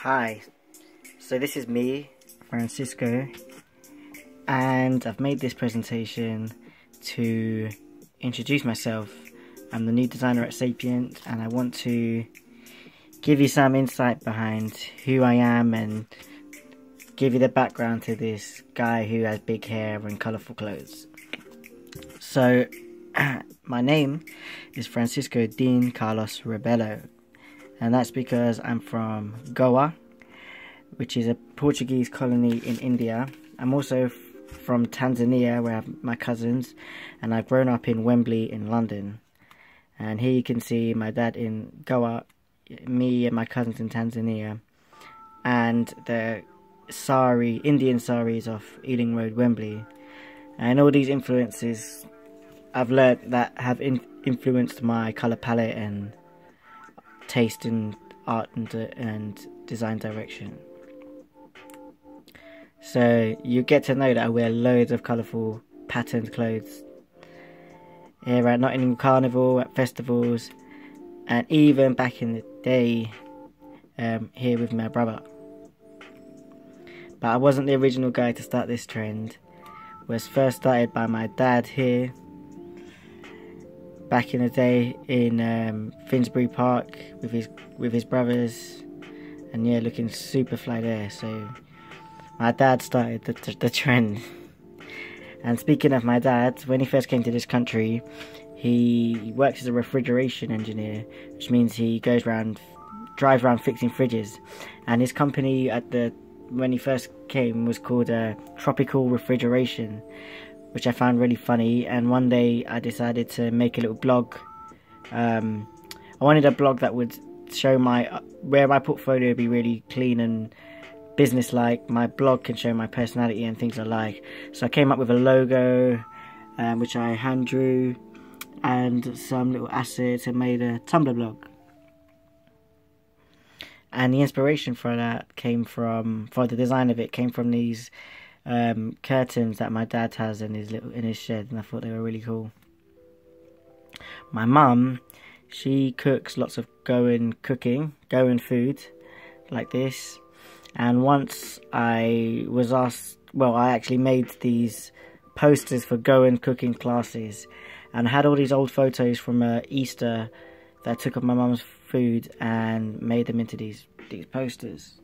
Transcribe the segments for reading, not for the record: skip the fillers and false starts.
Hi, so this is me, Francisco, and I've made this presentation to introduce myself. I'm the new designer at Sapient, and I want to give you some insight behind who I am and give you the background to this guy who has big hair and colourful clothes. So, my name is Francisco Dean Carlos Rebelo, and that's because I'm from Goa, which is a Portuguese colony in India. I'm also from Tanzania, where I have my cousins, and I've grown up in Wembley in London. And here you can see my dad in Goa, me and my cousins in Tanzania, and the Indian saris of Ealing Road, Wembley. And all these influences I've learnt that have influenced my colour palette and taste in art and design direction. So you get to know that I wear loads of colourful patterned clothes here at Nottingham Carnival, at festivals, and even back in the day here with my brother. But I wasn't the original guy to start this trend. It was first started by my dad here back in the day in Finsbury Park with his brothers, and yeah, looking super fly there. So my dad started the trend. And speaking of my dad, when he first came to this country, he works as a refrigeration engineer, which means he drives around fixing fridges. And his company when he first came was called Tropical Refrigeration, which I found really funny. And one day I decided to make a little blog. I wanted a blog that would show where my portfolio would be really clean and business-like. My blog can show my personality and things I like. So I came up with a logo, which I hand drew, and some little assets, and made a Tumblr blog. And the inspiration for that for the design of it came from these curtains that my dad has in his shed, and I thought they were really cool. My mum, she cooks lots of Goan food like this. And once I was asked, I actually made these posters for Goan cooking classes, and I had all these old photos from Easter that I took of my mum's food and made them into these posters.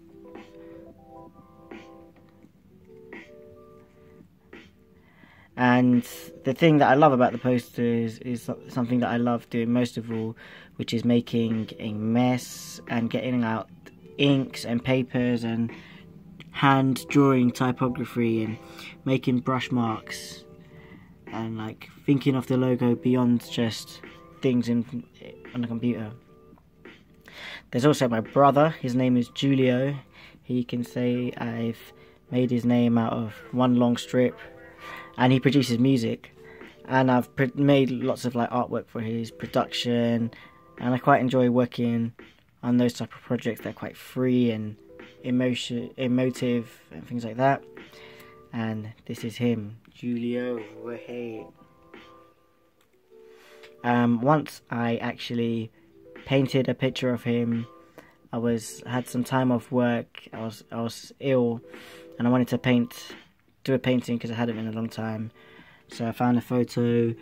And the thing that I love about the posters is something that I love doing most of all, which is making a mess and getting out inks and papers and hand drawing typography and making brush marks and like thinking of the logo beyond just things on the computer. There's also my brother. His name is Julio. He can say I've made his name out of one long strip, and he produces music, and I've made lots of artwork for his production, and I quite enjoy working on those type of projects. They're quite free and emotive and things like that. And this is him, Julio. Hey. Once I actually painted a picture of him. I had some time off work. I was ill, and I wanted to do a painting because I hadn't in a long time. So I found a photo,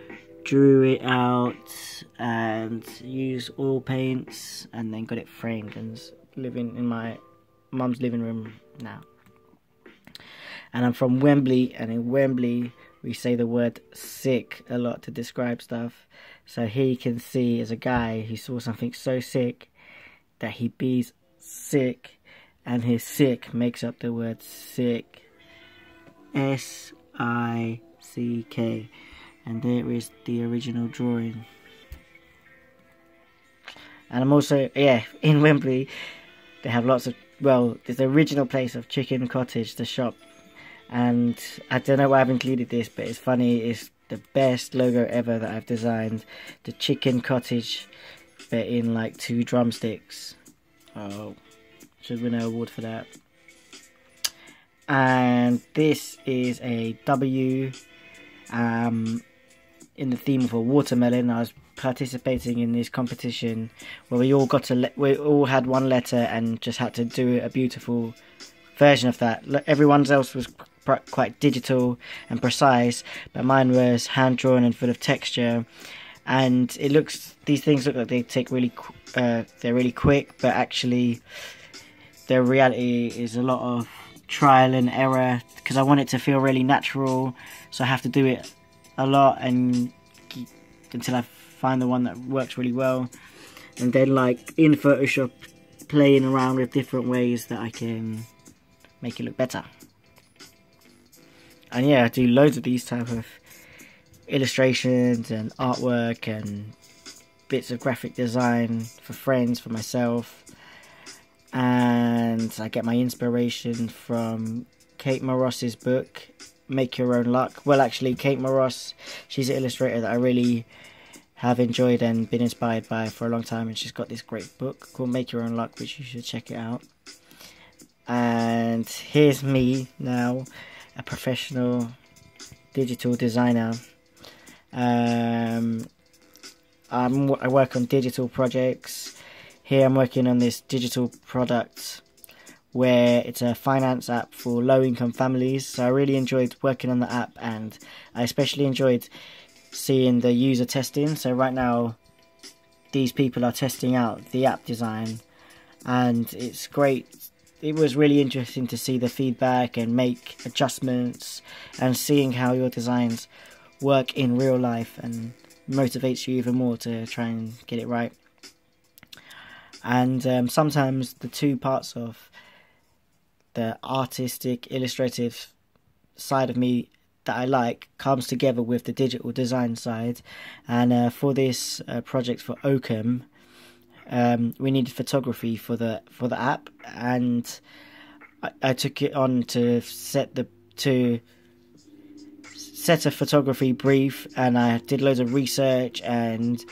drew it out, and used oil paints, and then got it framed, and it's living in my mum's living room now. And I'm from Wembley, and in Wembley we say the word sick a lot to describe stuff. So here you can see as a guy who saw something so sick that he bees sick, and his sick makes up the word sick, S-I-C-K. And there is the original drawing. And I'm also, in Wembley, they have lots of, there's the original place of Chicken Cottage, the shop. And I don't know why I've included this, but it's funny, it's the best logo ever that I've designed. The Chicken Cottage, but in 2 drumsticks. Oh, should win an award for that. And this is a W, in the theme of a watermelon. I was participating in this competition where we all had one letter and just had to do a beautiful version of that. Everyone else was quite digital and precise, but mine was hand drawn and full of texture. And these things look like they take they're really quick, but actually the reality is a lot of trial and error, because I want it to feel really natural, so I have to do it a lot and until I find the one that works really well, and then like in Photoshop playing around with different ways that I can make it look better. And yeah, I do loads of these type of illustrations and artwork and bits of graphic design for friends, for myself, and I get my inspiration from Kate Moros's book Make Your Own Luck. Well, actually, Kate Moros, she's an illustrator that I really have enjoyed and been inspired by for a long time, and she's got this great book called Make Your Own Luck, which you should check it out. And here's me now, a professional digital designer. I work on digital projects. Here I'm working on this digital product where it's a finance app for low-income families. So I really enjoyed working on the app, and I especially enjoyed seeing the user testing. So right now these people are testing out the app design, and it's great. It was really interesting to see the feedback and make adjustments, and seeing how your designs work in real life and motivates you even more to try and get it right. And sometimes the two parts of the artistic, illustrative side of me that I like comes together with the digital design side. And for this project for Oakham, we needed photography for the app, and I took it on to set a photography brief, and I did loads of research and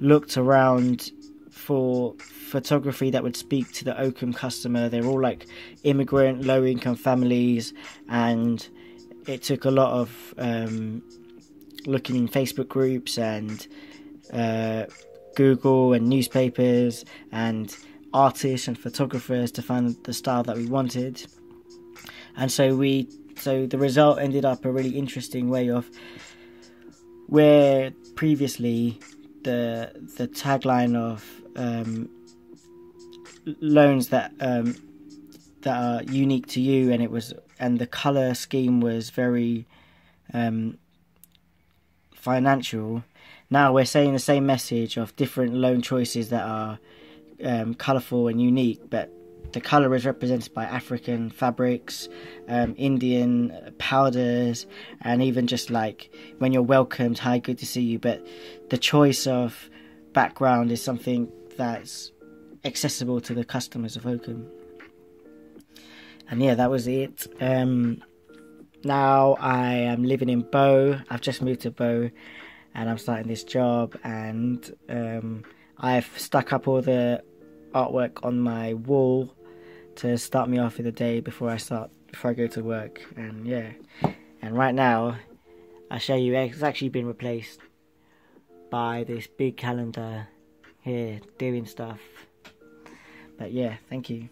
looked around for photography that would speak to the Oakham customer. They're all like immigrant, low-income families, and it took a lot of looking in Facebook groups and Google and newspapers and artists and photographers to find the style that we wanted. And so the result ended up a really interesting way of where previously the tagline of loans that are unique to you, and the color scheme was very financial. Now we're saying the same message of different loan choices that are colourful and unique, but the colour is represented by African fabrics, Indian powders, and even just like when you're welcomed, hi, good to see you. But the choice of background is something that's accessible to the customers of Oakham. And yeah, that was it. Now I am living in Bow. I've just moved to Bow, and I'm starting this job, and I've stuck up all the artwork on my wall to start me off for the day before I go to work. And yeah, and right now I'll show you, it's actually been replaced by this big calendar here doing stuff. But yeah, thank you.